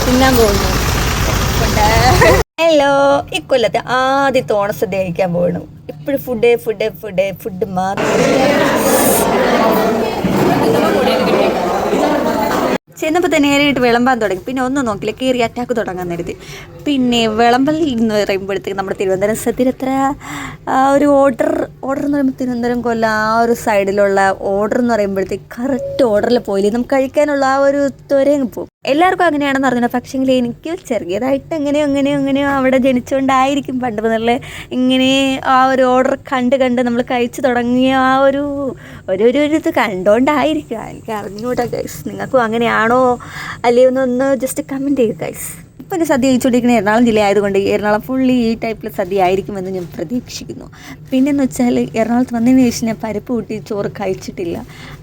തിന്നാൻ പോകുന്നു. ഹലോ, ഇക്കൊല്ലത്തെ ആദ്യത്തെ ഓണസദ്യ കഴിക്കാൻ പോകണു. ഇപ്പോഴും ഫുഡ് മാത്രം. ചെന്നപ്പോൾ തന്നെ നേരിട്ട് വിളമ്പാൻ തുടങ്ങി. പിന്നെ ഒന്നും നോക്കില്ല, കയറി അറ്റാക്ക് തുടങ്ങാൻ നേരത്തി. പിന്നെ വിളമ്പൽ എന്ന് പറയുമ്പോഴത്തേക്ക് നമ്മുടെ തിരുവനന്തപുരം സദ്യ എത്ര ഒരു ഓർഡർ എന്ന് പറയുമ്പോൾ തിരുവനന്തപുരം കൊല്ലം ആ ഒരു സൈഡിലുള്ള ഓർഡർ എന്ന് പറയുമ്പോഴത്തേക്ക് കറക്റ്റ് ഓർഡറിൽ പോയില്ലേ നമുക്ക് കഴിക്കാനുള്ള ആ ഒരു ത്വരയും പോകും. എല്ലാവർക്കും അങ്ങനെയാണെന്ന് അറിഞ്ഞില്ല. പക്ഷേങ്കിൽ എനിക്ക് ചെറിയതായിട്ട് എങ്ങനെയോ അവിടെ ജനിച്ചുകൊണ്ടായിരിക്കും പണ്ട് മുതലേ ഇങ്ങനെ ആ ഒരു ഓർഡർ കണ്ട് നമ്മൾ കഴിച്ചു തുടങ്ങിയ ആ ഒരു ഇത് കണ്ടുകൊണ്ടായിരിക്കും. എനിക്ക് അറിഞ്ഞുകൂടാ ഗൈസ്, നിങ്ങൾക്കും അങ്ങനെയാണോ അല്ലയോ എന്നൊന്ന് ജസ്റ്റ് കമൻറ്റ് ചെയ്യുക ഗൈസ്. ഇപ്പം എൻ്റെ സദ്യ കഴിച്ചുകൊണ്ടിരിക്കുന്ന എറണാകുളം ജില്ല ആയതുകൊണ്ട് എറണാകുളം ഫുള്ളി ഈ ടൈപ്പിൽ സദ്യ ആയിരിക്കുമെന്ന് ഞാൻ പ്രതീക്ഷിക്കുന്നു. പിന്നെയെന്ന് വെച്ചാൽ എറണാകുളത്ത് വന്നതിന് ശേഷം ഞാൻ പരിപ്പ് കൂട്ടി ചോറ് കഴിച്ചിട്ടില്ല.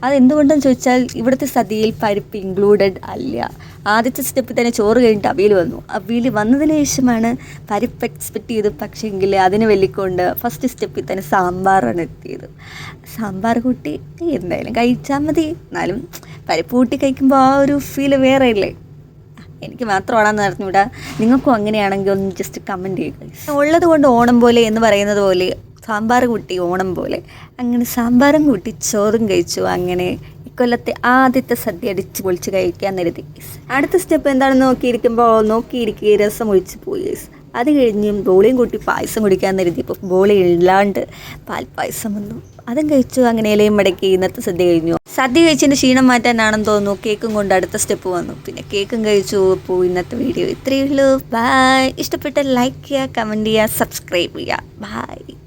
അതെന്തുകൊണ്ടെന്ന് ചോദിച്ചാൽ ഇവിടുത്തെ സദ്യയിൽ പരിപ്പ് ഇൻക്ലൂഡഡ് അല്ല. ആദ്യത്തെ സ്റ്റെപ്പിൽ തന്നെ ചോറ് കഴിഞ്ഞിട്ട് അവിയൽ വന്നു. അവിയൽ വന്നതിന് ശേഷമാണ് പരിപ്പ് എക്സ്പെക്റ്റ് ചെയ്ത്. പക്ഷേങ്കിൽ അതിന് വെല്ലിക്കൊണ്ട് ഫസ്റ്റ് സ്റ്റെപ്പിൽ തന്നെ സാമ്പാറാണ് എത്തിയത്. സാമ്പാർ കൂട്ടി എന്തായാലും കഴിച്ചാൽ മതി. എന്നാലും പരിപ്പ് കൂട്ടി കഴിക്കുമ്പോൾ ആ ഒരു ഫീല് വേറെ ഇല്ലേ. എനിക്ക് മാത്രമാണെന്ന് അറിഞ്ഞൂടാ, നിങ്ങൾക്കും അങ്ങനെയാണെങ്കിൽ ഒന്ന് ജസ്റ്റ് കമൻറ്റ് ചെയ്യുക. ഉള്ളത് കൊണ്ട് ഓണം പോലെ എന്ന് പറയുന്നത് പോലെ സാമ്പാർ കൂട്ടി ഓണം പോലെ, അങ്ങനെ സാമ്പാറും കൂട്ടി ചോറും കഴിച്ചു. അങ്ങനെ ഇക്കൊല്ലത്തെ ആദ്യത്തെ സദ്യ അടിച്ച് പൊളിച്ച് കഴിക്കാൻ നിരത്തി. അടുത്ത സ്റ്റെപ്പ് എന്താണെന്ന് നോക്കിയിരിക്കുക രസം ഒഴിച്ച് പോയി. അത് കഴിഞ്ഞും ബോളിയും കൂട്ടി പായസം കുടിക്കാൻ നിരത്തിയപ്പോൾ ബോളി ഇല്ലാണ്ട് പാൽപ്പായസം വന്നു. അതും കഴിച്ചു. അങ്ങനെ ഇലയും മടക്കി ഇന്നത്തെ സദ്യ കഴിഞ്ഞു. സദ്യ കഴിച്ചതിൻ്റെ ക്ഷീണം മാറ്റാനാണെന്ന് തോന്നുന്നു കേക്കും കൊണ്ട് അടുത്ത സ്റ്റെപ്പ് വന്നു. പിന്നെ കേക്കും കഴിച്ചു. അപ്പോൾ ഇന്നത്തെ വീഡിയോ ഇത്രയേ ഉള്ളൂ. ബൈ. ഇഷ്ടപ്പെട്ട ലൈക്ക് ചെയ്യുക, കമൻറ്റ് ചെയ്യുക, സബ്സ്ക്രൈബ് ചെയ്യുക. ബൈ.